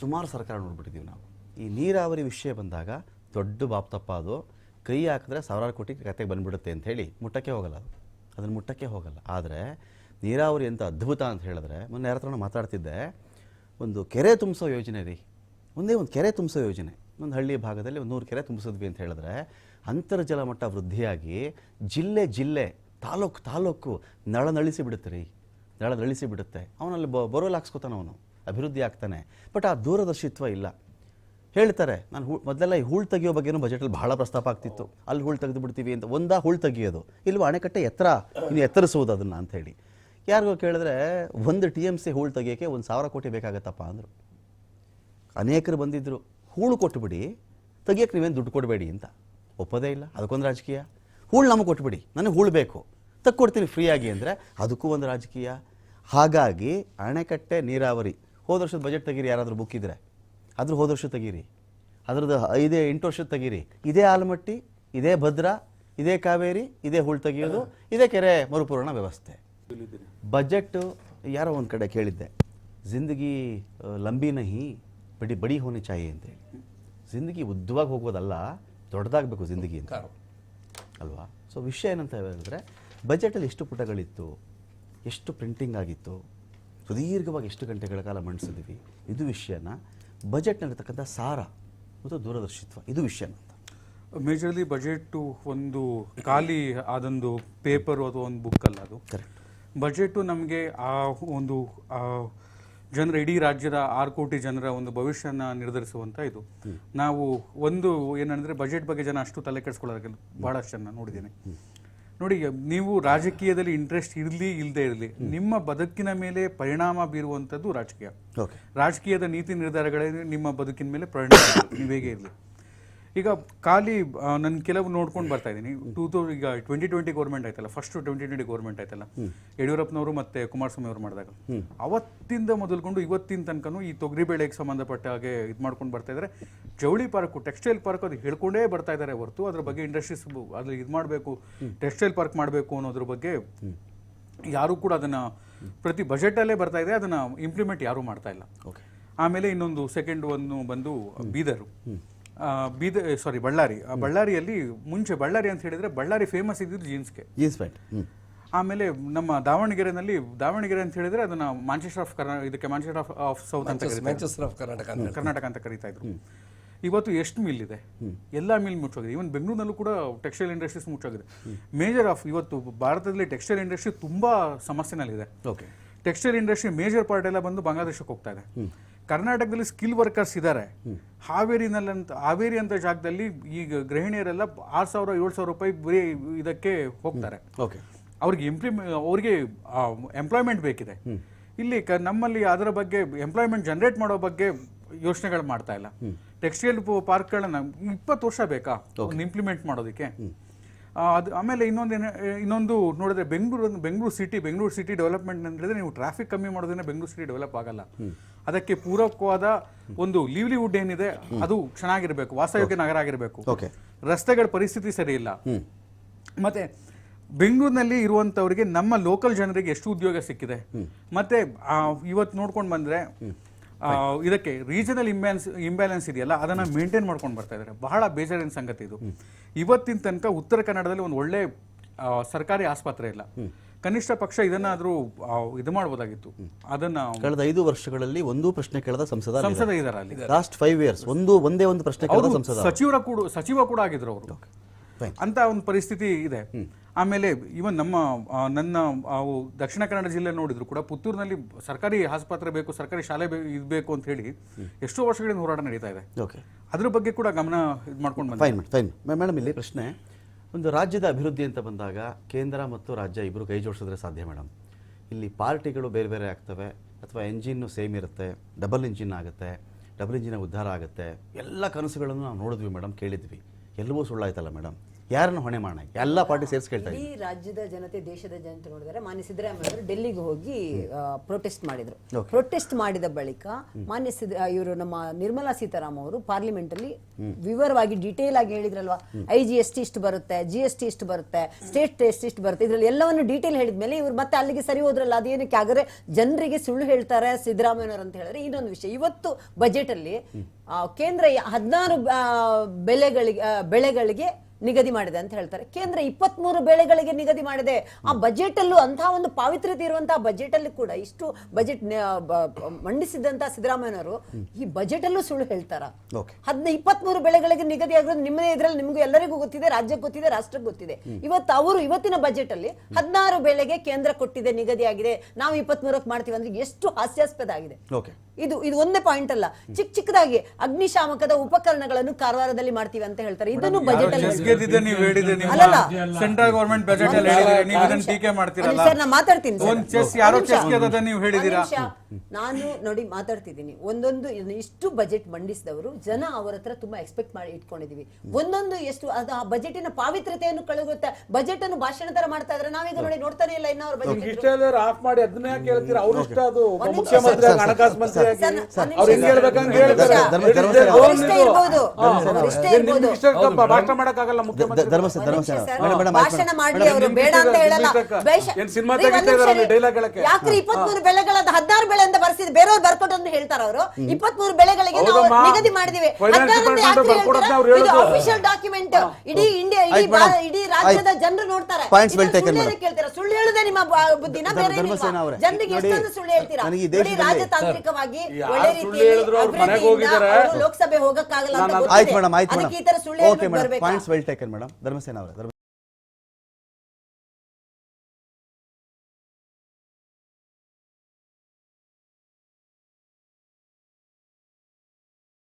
ಸುಮಾರು ಸರ್ಕಾರ ನೋಡ್ಬಿಟ್ಟಿದ್ದೀವಿ ನಾವು. ಈ ನೀರಾವರಿ ವಿಷಯ ಬಂದಾಗ ದೊಡ್ಡ ಬಾಪ್ತಪ್ಪ ಅದು, ಕೈ ಹಾಕಿದ್ರೆ ಸಾವಿರಾರು ಕೋಟಿ ಕತೆಗೆ ಬಂದುಬಿಡುತ್ತೆ ಅಂಥೇಳಿ ಮುಟ್ಟಕ್ಕೆ ಹೋಗಲ್ಲ, ಅದನ್ನು ಮುಟ್ಟಕ್ಕೆ ಹೋಗಲ್ಲ. ಆದರೆ ನೀರಾವರಿ ಅಂತ ಅದ್ಭುತ ಅಂತ ಹೇಳಿದ್ರೆ, ಮೊನ್ನೆ ಯಾರ ಹತ್ರನೂ ಮಾತಾಡ್ತಿದ್ದೆ, ಒಂದು ಕೆರೆ ತುಂಬಿಸೋ ಯೋಜನೆ ರೀ, ಒಂದೇ ಒಂದು ಕೆರೆ ತುಂಬಿಸೋ ಯೋಜನೆ, ಒಂದು ಹಳ್ಳಿ ಭಾಗದಲ್ಲಿ ಒಂದು 100 ಕೆರೆ ತುಂಬಿಸಿದ್ವಿ ಅಂತ ಹೇಳಿದ್ರೆ ಅಂತರ್ಜಲ ಮಟ್ಟ ವೃದ್ಧಿಯಾಗಿ ಜಿಲ್ಲೆ ತಾಲೂಕು ನಳನಳಿಸಿ ಬಿಡುತ್ತೆ ರೀ, ನಳನಳಿಸಿ ಬಿಡುತ್ತೆ. ಅವನಲ್ಲಿ ಬೋರ್ವೆಲ್ ಹಾಕ್ಸ್ಕೊತಾನೆ, ಅವನು ಅಭಿವೃದ್ಧಿ ಆಗ್ತಾನೆ. ಬಟ್ ಆ ದೂರದರ್ಶಿತ್ವ ಇಲ್ಲ. ಹೇಳ್ತಾರೆ, ನಾನು ಮೊದಲೆಲ್ಲ ಈ ಹೂಳು ತೆಗಿಯೋ ಬಗ್ಗೆನೂ ಬಜೆಟಲ್ಲಿ ಬಹಳ ಪ್ರಸ್ತಾಪ ಆಗ್ತಿತ್ತು, ಅಲ್ಲಿ ಹೂಳು ತೆಗೆದು ಬಿಡ್ತೀವಿ ಅಂತ. ಒಂದಾ ಹೂಳು ತೆಗಿಯೋದು, ಇಲ್ವ ಅಣೆಕಟ್ಟೆ ಇನ್ನು ಎತ್ತರಿಸೋದು ಅದನ್ನು ಅಂಥೇಳಿ. ಯಾರಿಗೋ ಕೇಳಿದ್ರೆ 1 TMC ಹೂಳು ತೆಗಿಯೋಕ್ಕೆ 1,000 ಕೋಟಿ ಬೇಕಾಗತ್ತಪ್ಪ ಅಂದರು. ಅನೇಕರು ಬಂದಿದ್ದರು, ಹೂಳು ಕೊಟ್ಟುಬಿಡಿ, ತೆಗಿಯೋಕ್ಕೆ ನೀವೇನು ದುಡ್ಡು ಕೊಡಬೇಡಿ ಅಂತ. ಒಪ್ಪೋದೇ ಇಲ್ಲ, ಅದಕ್ಕೊಂದು ರಾಜಕೀಯ. ಹೂಳು ನಮಗೆ ಕೊಟ್ಬಿಡಿ, ನನಗೆ ಹೂಳು ಬೇಕು, ತಕ್ಕೊಡ್ತೀನಿ ಫ್ರೀಯಾಗಿ ಅಂದರೆ ಅದಕ್ಕೂ ಒಂದು ರಾಜಕೀಯ. ಹಾಗಾಗಿ ಅಣೆಕಟ್ಟೆ ನೀರಾವರಿ ಹೋದ ವರ್ಷದ ಬಜೆಟ್ ತೆಗೀರಿ, ಯಾರಾದರೂ ಬುಕ್ ಇದ್ದರೆ ಅದ್ರ ಹೋದ ವರ್ಷ ತೆಗೀರಿ, ಅದರದ್ದು 5-8 ವರ್ಷದ ತೆಗೀರಿ. ಇದೇ ಆಲಮಟ್ಟಿ, ಇದೇ ಭದ್ರಾ, ಇದೇ ಕಾವೇರಿ, ಇದೇ ಹೂಳು ತೆಗಿಯೋದು, ಇದೇ ಕೆರೆ ಮರುಪೂರಣ ವ್ಯವಸ್ಥೆ. ಬಜೆಟ್ಟು ಯಾರೋ ಒಂದು ಕಡೆ ಕೇಳಿದ್ದೆ, ಜಿಂದಗಿ ಲಂಬಿ ನಹಿ ಬಡಿ ಹೋನಿ ಚಾಯಿ ಅಂತೇಳಿ. ಜಿಂದಗಿ ಉದ್ದವಾಗಿ ಹೋಗೋದಲ್ಲ, ದೊಡ್ಡದಾಗಬೇಕು ಜಿಂದಗಿ ಅಂತ ಅಲ್ವಾ? ಸೊ ವಿಷಯ ಏನಂತ ಹೇಳಿದ್ರೆ, ಬಜೆಟಲ್ಲಿ ಎಷ್ಟು ಪುಟಗಳಿತ್ತು, ಎಷ್ಟು ಪ್ರಿಂಟಿಂಗ್ ಆಗಿತ್ತು, ಸುದೀರ್ಘವಾಗಿ ಎಷ್ಟು ಗಂಟೆಗಳ ಕಾಲ ಮಂಡಿಸಿದ್ವಿ, ಇದು ವಿಷಯನ. ಬಜೆಟ್ನಲ್ಲಿರ್ತಕ್ಕಂಥ ಸಾರ ಮತ್ತು ದೂರದರ್ಶಿತ್ವ, ಇದು ವಿಷಯನ ಅಂತ. ಮೇಜರ್ಲಿ ಬಜೆಟ್ಟು ಒಂದು ಖಾಲಿ ಅದೊಂದು ಪೇಪರು ಅಥವಾ ಒಂದು ಬುಕ್ ಅಲ್ಲ ಅದು. ಕರೆಕ್ಟ್. ಬಜೆಟು ನಮಗೆ ಆ ಒಂದು ಜನರ, ಇಡೀ ರಾಜ್ಯದ 6 ಕೋಟಿ ಜನರ ಒಂದು ಭವಿಷ್ಯನ ನಿರ್ಧರಿಸುವಂಥ ಇದು. ನಾವು ಒಂದು ಏನಂದರೆ, ಬಜೆಟ್ ಬಗ್ಗೆ ಜನ ಅಷ್ಟು ತಲೆ ಕೆಡಿಸ್ಕೊಳ್ಳೋದಿಲ್ಲ, ಭಾಳಷ್ಟು ಜನ ನೋಡಿದ್ದೀನಿ. ನೋಡಿ, ನೀವು ರಾಜಕೀಯದಲ್ಲಿ ಇಂಟ್ರೆಸ್ಟ್ ಇರಲಿ ಇಲ್ಲದೆ ಇರಲಿ, ನಿಮ್ಮ ಬದುಕಿನ ಮೇಲೆ ಪರಿಣಾಮ ಬೀರುವಂಥದ್ದು ರಾಜಕೀಯ. ರಾಜಕೀಯದ ನೀತಿ ನಿರ್ಧಾರಗಳೇ ನಿಮ್ಮ ಬದುಕಿನ ಮೇಲೆ ಪರಿಣಾಮ, ನೀವು ಹೇಗೆ ಇರಲಿ. ಈಗ ಖಾಲಿ ನಾನು ಕೆಲವು ನೋಡ್ಕೊಂಡು ಬರ್ತಾ ಇದ್ದೀನಿ. ಈಗ 2020 ಗೌರ್ಮೆಂಟ್ ಆಯ್ತಲ್ಲ, ಫಸ್ಟ್ 2020 ಗೌರ್ಮೆಂಟ್ ಆಯ್ತಲ್ಲ, ಯಡಿಯೂರಪ್ಪನವರು ಮತ್ತೆ ಕುಮಾರಸ್ವಾಮಿ ಅವರು ಮಾಡಿದಾಗ, ಅವತ್ತಿಂದ ಮೊದಲ್ಕೊಂಡು ಇವತ್ತಿನ ತನಕನೂ ಈ ತೊಗರಿಬೇಳೆಗೆ ಸಂಬಂಧಪಟ್ಟ ಹಾಗೆ ಇದು ಮಾಡ್ಕೊಂಡು ಬರ್ತಾ ಇದ್ದಾರೆ. ಜವಳಿ ಪಾರ್ಕು, ಟೆಕ್ಸ್ಟೈಲ್ ಪಾರ್ಕ್, ಅದು ಹೇಳ್ಕೊಂಡೇ ಬರ್ತಾ ಇದ್ದಾರೆ ಹೊರತು ಅದ್ರ ಬಗ್ಗೆ ಇಂಡಸ್ಟ್ರೀಸ್ ಅದು ಇದು ಮಾಡಬೇಕು, ಟೆಕ್ಸ್ಟೈಲ್ ಪಾರ್ಕ್ ಮಾಡಬೇಕು ಅನ್ನೋದ್ರ ಬಗ್ಗೆ ಯಾರೂ ಕೂಡ ಅದನ್ನ ಪ್ರತಿ ಬಜೆಟಲ್ಲೇ ಬರ್ತಾ ಇದೆ, ಅದನ್ನ ಇಂಪ್ಲಿಮೆಂಟ್ ಯಾರೂ ಮಾಡ್ತಾ ಇಲ್ಲ. ಆಮೇಲೆ ಇನ್ನೊಂದು ಸೆಕೆಂಡ್ ಒಂದು ಬಂದು ಬಳ್ಳಾರಿ. ಬಳ್ಳಾರಿಯಲ್ಲಿ ಮುಂಚೆ ಬಳ್ಳಾರಿ ಅಂತ ಹೇಳಿದ್ರೆ ಬಳ್ಳಾರಿ ಫೇಮಸ್ ಇದ್ದಿದ್ದು ಜೀನ್ಸ್ ಪ್ಯಾಂಟ್. ಆಮೇಲೆ ನಮ್ಮ ದಾವಣಗೆರೆ ಅಂತ ಹೇಳಿದ್ರೆ ಅದನ್ನ ಮ್ಯಾಂಚೆಸ್ಟರ್ ಆಫ್ ಸೌತ್ ಅಂತ ಕರ್ನಾಟಕ ಅಂತ ಕರೀತಾ ಇದ್ರು. ಇವತ್ತು ಎಷ್ಟು ಮಿಲ್ ಇದೆ, ಎಲ್ಲ ಮಿಲ್ ಮುಚ್ಚೋಗಿದೆ. ಇವನ್ ಬೆಂಗಳೂರಿನಲ್ಲೂ ಕೂಡ ಟೆಕ್ಸ್ಟೈಲ್ ಇಂಡಸ್ಟ್ರೀಸ್ ಮುಚ್ಚೋಗಿದೆ. ಮೇಜರ್ ಆಫ್ ಇವತ್ತು ಭಾರತದಲ್ಲಿ ಟೆಕ್ಸ್ಟೈಲ್ ಇಂಡಸ್ಟ್ರಿ ತುಂಬಾ ಸಮಸ್ಯೆನಲ್ಲಿದೆ. ಟೆಕ್ಸ್ಟೈಲ್ ಇಂಡಸ್ಟ್ರಿ ಮೇಜರ್ ಪಾರ್ಟ್ ಎಲ್ಲ ಬಂದು ಬಾಂಗ್ಲಾದೇಶಕ್ಕೆ ಹೋಗ್ತಾ ಇದೆ. ಕರ್ನಾಟಕದಲ್ಲಿ ಸ್ಕಿಲ್ ವರ್ಕರ್ಸ್ ಇದ್ದಾರೆ. ಹಾವೇರಿ ಅಂತ ಜಾಗದಲ್ಲಿ ಈಗ ಗೃಹಿಣಿಯರೆಲ್ಲ 6,000-7,000 ರೂಪಾಯಿ ಬರೀ ಇದಕ್ಕೆ ಹೋಗ್ತಾರೆ. ಅವ್ರಿಗೆ ಎಂಪ್ಲಾಯ್ಮೆಂಟ್ ಬೇಕಿದೆ. ಇಲ್ಲಿ ನಮ್ಮಲ್ಲಿ ಅದರ ಬಗ್ಗೆ ಎಂಪ್ಲಾಯ್ಮೆಂಟ್ ಜನರೇಟ್ ಮಾಡೋ ಬಗ್ಗೆ ಯೋಚನೆಗಳು ಮಾಡ್ತಾ ಇಲ್ಲ. ಟೆಕ್ಸ್ಟೈಲ್ ಪಾರ್ಕ್ಗಳನ್ನ 20 ವರ್ಷ ಬೇಕಾ ಇಂಪ್ಲಿಮೆಂಟ್ ಮಾಡೋದಕ್ಕೆ? ಆಮೇಲೆ ಇನ್ನೊಂದು ನೋಡಿದ್ರೆ ಬೆಂಗಳೂರು ಸಿಟಿ ಡೆವಲಪ್ಮೆಂಟ್ ಅಂದ್ರೆ ನೀವು ಟ್ರಾಫಿಕ್ ಕಮ್ಮಿ ಮಾಡೋದ್ರಿಂದ ಬೆಂಗಳೂರು ಸಿಟಿ ಡೆವಲಪ್ ಆಗಲ್ಲ. ಅದಕ್ಕೆ ಪೂರಕವಾದ ಒಂದು ಲಿವ್ಲಿಹುಡ್ ಏನಿದೆ ಅದು ಚೆನ್ನಾಗಿರ್ಬೇಕು, ವಾಸಯೋಗ್ಯ ನಗರ ಆಗಿರ್ಬೇಕು. ರಸ್ತೆಗಳ ಪರಿಸ್ಥಿತಿ ಸರಿ ಇಲ್ಲ. ಮತ್ತೆ ಬೆಂಗಳೂರಿನಲ್ಲಿ ಇರುವಂತವರಿಗೆ, ನಮ್ಮ ಲೋಕಲ್ ಜನರಿಗೆ ಎಷ್ಟು ಉದ್ಯೋಗ ಸಿಕ್ಕಿದೆ. ಮತ್ತೆ ಇವತ್ತು ನೋಡ್ಕೊಂಡು ಬಂದ್ರೆ ಇದಕ್ಕೆ ರೀಜನಲ್ ಇಂಬ್ಯಾಲೆನ್ಸ್ ಇದೆಯಲ್ಲ, ಅದನ್ನ ಮೇಂಟೈನ್ ಮಾಡ್ಕೊಂಡು ಬರ್ತಾ ಇದ್ದಾರೆ. ಬಹಳ ಬೇಜಾರಿನ ಸಂಗತಿ ಇದು. ಇವತ್ತಿನ ತನಕ ಉತ್ತರ ಕನ್ನಡದಲ್ಲಿ ಒಂದು ಒಳ್ಳೆ ಸರ್ಕಾರಿ ಆಸ್ಪತ್ರೆ ಇಲ್ಲ. ಕನಿಷ್ಠ ಪಕ್ಷ ಇದನ್ನಾದ್ರೂ ಇದು ಮಾಡಬಹುದಾಗಿತ್ತು. ಅದನ್ನ ಕಳೆದ 5 ವರ್ಷಗಳಲ್ಲಿ ಒಂದು ಪ್ರಶ್ನೆ ಕೇಳದ ಸಂಸದ ಇದ್ದಾರೆ ಅಲ್ಲಿ. ಲಾಸ್ಟ್ 5 years ಒಂದೇ ಒಂದು ಪ್ರಶ್ನೆ ಕೇಳದ ಸಂಸದ, ಸಚಿವ ಕೂಡ ಆಗಿದ್ರು ಅವರು. ಅಂತ ಒಂದು ಪರಿಸ್ಥಿತಿ ಇದೆ. ಆಮೇಲೆ ಇವನ್ ನನ್ನ ದಕ್ಷಿಣ ಕನ್ನಡ ಜಿಲ್ಲೆ ನೋಡಿದ್ರು ಕೂಡ ಪುತ್ತೂರಿನಲ್ಲಿ ಸರ್ಕಾರಿ ಆಸ್ಪತ್ರೆ ಬೇಕು, ಸರ್ಕಾರಿ ಶಾಲೆ ಬೇಕು ಅಂತ ಹೇಳಿ ಎಷ್ಟೋ ವರ್ಷಗಳಿಂದ ಹೋರಾಟ ನಡೀತಾ ಇದೆ. ಅದ್ರ ಬಗ್ಗೆ ಕೂಡ ಗಮನ ಇದು ಮಾಡ್ಕೊಂಡು ಫೈನ್. ಮೇಡಮ್, ಇಲ್ಲಿ ಪ್ರಶ್ನೆ, ಒಂದು ರಾಜ್ಯದ ಅಭಿವೃದ್ಧಿ ಅಂತ ಬಂದಾಗ ಕೇಂದ್ರ ಮತ್ತು ರಾಜ್ಯ ಇಬ್ಬರು ಕೈ ಜೋಡಿಸಿದ್ರೆ ಸಾಧ್ಯ ಮೇಡಮ್. ಇಲ್ಲಿ ಪಾರ್ಟಿಗಳು ಬೇರೆ ಬೇರೆ ಆಗ್ತವೆ, ಅಥವಾ ಎಂಜಿನ್ನು ಸೇಮ್ ಇರುತ್ತೆ, ಡಬಲ್ ಇಂಜಿನ್ ಆಗುತ್ತೆ, ಡಬಲ್ ಇಂಜಿನ್ ಉದ್ಧಾರ ಆಗುತ್ತೆ. ಎಲ್ಲ ಕನಸುಗಳನ್ನು ನಾವು ನೋಡಿದ್ವಿ ಮೇಡಮ್, ಕೇಳಿದ್ವಿ. ಎಲ್ಲವೂ ಸುಳ್ಳಾಯ್ತಲ್ಲ ಮೇಡಮ್. ಯಾರನ್ನು ಹೊಣೆ ಮಾಡೋಣ? ಎಲ್ಲ ಪಾರ್ಟಿ ಸೇರಿಸಿ ಕೇಳ್ತಾ ಈ ಇದ್ದೀನಿ. ರಾಜ್ಯದ ಜನತೆ, ದೇಶದ ಜನತೆ ನೋಡಿದರೆ ಮಾನ್ಯ ಸಿದ್ದರಾಮಯ್ಯ ಅವರು ಡೆಲ್ಲಿಗೆ ಹೋಗಿ ಪ್ರೊಟೆಸ್ಟ್ ಮಾಡಿದ್ರು. Okay. ಪ್ರೊಟೆಸ್ಟ್ ಮಾಡಿದ ಬಳಿಕ ಮಾನ್ಯ ಇವರು ನಮ್ಮ ನಿರ್ಮಲಾ ಸೀತಾರಾಮನ್ ಅವರು ಪಾರ್ಲಿಮೆಂಟ್ ಅಲ್ಲಿ ವಿವರವಾಗಿ ಡೀಟೇಲ್ ಆಗಿ ಹೇಳಿದ್ರಲ್ವಾ, IGST ಇಷ್ಟು ಬರುತ್ತೆ, GST ಇಷ್ಟು ಬರುತ್ತೆ, ಸ್ಟೇಟ್ ಟೆಸ್ಟ್ ಇಷ್ಟು ಬರುತ್ತೆ, ಇದ್ರಲ್ಲಿ ಎಲ್ಲವನ್ನು ಡೀಟೇಲ್ ಹೇಳಿದ್ಮೇಲೆ ಇವರು ಮತ್ತೆ ಅಲ್ಲಿಗೆ ಸರಿ ಹೋದ್ರಲ್ಲ. ಅದೇನಕ್ಕೆ ಹಾಗಾದ್ರೆ ಜನರಿಗೆ ಸುಳ್ಳು ಹೇಳ್ತಾರೆ ಸಿದ್ದರಾಮಯ್ಯನವರು ಅಂತ ಹೇಳಿದ್ರೆ ಇನ್ನೊಂದು ವಿಷಯ. ಇವತ್ತು ಬಜೆಟ್ ಅಲ್ಲಿ ಕೇಂದ್ರ 16 ಬೆಳೆಗಳಿಗೆ ನಿಗದಿ ಮಾಡಿದೆ ಅಂತ ಹೇಳ್ತಾರೆ. ಕೇಂದ್ರ 23 ಬೆಳೆಗಳಿಗೆ ನಿಗದಿ ಮಾಡಿದೆ. ಆ ಬಜೆಟ್ ಅಲ್ಲೂ ಅಂತಹ ಒಂದು ಪಾವಿತ್ರ್ಯತೆ ಇರುವಂತಹ ಬಜೆಟ್ ಅಲ್ಲಿ ಕೂಡ ಇಷ್ಟು ಬಜೆಟ್ ಮಂಡಿಸಿದಂತಹ ಸಿದ್ದರಾಮಯ್ಯನವರು ಈ ಬಜೆಟ್ ಅಲ್ಲೂ ಸುಳ್ಳು ಹೇಳ್ತಾರ? 23 ಬೆಳೆಗಳಿಗೆ ನಿಗದಿ ಆಗಿರೋದು ನಿಮ್ಮದೇ ಇದ್ರಲ್ಲಿ ನಿಮಗೂ ಎಲ್ಲರಿಗೂ ಗೊತ್ತಿದೆ, ರಾಜ್ಯಕ್ಕೆ ಗೊತ್ತಿದೆ, ರಾಷ್ಟ್ರಕ್ಕೆ ಗೊತ್ತಿದೆ. ಇವತ್ತಿನ ಬಜೆಟ್ ಅಲ್ಲಿ 16 ಬೆಳೆಗೆ ಕೇಂದ್ರ ಕೊಟ್ಟಿದೆ, ನಿಗದಿ ಆಗಿದೆ, ನಾವು 23ಕ್ಕೆ ಮಾಡ್ತೀವಿ ಅಂದ್ರೆ ಎಷ್ಟು ಹಾಸ್ಯಾಸ್ಪದ ಆಗಿದೆ. ಇದು ಒಂದೇ ಪಾಯಿಂಟ್ ಅಲ್ಲ, ಚಿಕ್ಕದಾಗಿ ಅಗ್ನಿಶಾಮಕದ ಉಪಕರಣಗಳನ್ನು ಕಾರವಾರದಲ್ಲಿ ಮಾಡ್ತೀವಿ ಅಂತ ಹೇಳ್ತಾರೆ. ಇದನ್ನು ಬಜೆಟ್ ಅಲ್ಲಿ ಸೆಂಟ್ರಲ್ ಗವರ್ಮೆಂಟ್ ಬಜೆಟ್ ಅಲ್ಲಿ ಹೇಳಿದ್ರೆ ನೀವು ಇದನ್ನ ಟೀಕೆ ಮಾಡ್ತೀರಲ್ಲ. ಸರ್, ನಾನು ಮಾತಾಡ್ತೀನಿ. ಒಂದು ಚೆಸ್ ಯಾರೋ ಚೆಸ್ ಗೆದ್ದದ ನೀವು ಹೇಳಿದಿರಾ. ನಾನು ನೋಡಿ ಮಾತಾಡ್ತಿದ್ದೀನಿ. ಒಂದೊಂದು ಇಷ್ಟು ಬಜೆಟ್ ಮಂಡಿಸಿದವರು ಜನ ಅವರ ಹತ್ರ ತುಂಬಾ ಎಕ್ಸ್ಪೆಕ್ಟ್ ಮಾಡಿ ಇಟ್ಕೊಂಡಿದೀವಿ. ಒಂದೊಂದು ಎಷ್ಟು ಅದು ಆ ಬಜೆಟಿನ ಪಾವಿತ್ರ್ಯತೆಯನ್ನು ಕಳೆಗುತ್ತೆ. ಬಜೆಟ್ ಅನ್ನು ಭಾಷಣ ತರ ಮಾಡ್ತಾ ಇದ್ರೆ ನಾವೀಗ ನೋಡ್ತಾನೆ ಇಲ್ಲ. ಇನ್ನ ಅವ್ರ ಬಜೆಟ್ ಆಫ್ ಮಾಡಿ ಅದನ್ನ ಯಾಕೆ ಹೇಳ್ತೀರಾ? ಅವ್ರು ಇಷ್ಟ ಅದು ಮುಖ್ಯಮಂತ್ರಿ ಹಣಕಾಸು ಮಂತ್ರಿ ಅವ್ರು ಹೆಂಗ್ ಹೇಳ್ಬೇಕಂತ ಹೇಳ್ತಾರೆ. ಭಾಷಣ ಮಾಡಕ್ಕಾಗಲ್ಲ ಮುಖ್ಯಮಂತ್ರಿ. ಭಾಷಣ ಮಾಡ್ಲಿ, ಅವರು ಬೇಡ ಅಂತ ಹೇಳಲ್ಲ. ಸಿನಿಮಾ ತೆಗಿತಾ ಡೈಲಾಗ್ ಹೇಳಕ್ಕೆ ಯಾಕ್ರಿ 23 ಬೆಳೆಗಳಾದ 16 ಬೆಳೆ ಅಂತ ಬರ್ಸಿದ್ ಬೇರೆಯವ್ರು ಬರ್ಕೊಟ್ಟು ಅಂತ ಹೇಳ್ತಾರ ಅವರು. 23 ಬೆಳೆಗಳಿಗೆ ನಾವು ನಿಗದಿ ಮಾಡಿದೀವಿ. Official document. ಇಡೀ ಇಂಡಿಯಾ, ಇಡೀ ರಾಜ್ಯದ ಜನರು ನೋಡ್ತಾರೆ. ಕೇಳ್ತೀರಾ? ಸುಳ್ಳು ಹೇಳುದೇ ನಿಮ್ಮ ಬುದ್ಧಿನ? ಬೇರೆ ಜನರಿಗೆ ಎಷ್ಟೊಂದು ಸುಳ್ಳು ಹೇಳ್ತೀರಾ? ಇಡೀ ರಾಜತಾಂತ್ರಿಕವಾಗಿ ಒಳ್ಳೆ ರೀತಿಯಲ್ಲಿ ಲೋಕಸಭೆ ಹೋಗಕ್ಕಾಗಲ್ಲ ಅಂತ ಗೊತ್ತಿದೆ. ಅದಕ್ಕೆ ಈ ತರ ಸುಳ್ಳು ಹೇಳ್ಬಿಟ್ಟು ಬರ್ಬೇಕಾ? Points well taken madam Dharmasena ಅವರೇ.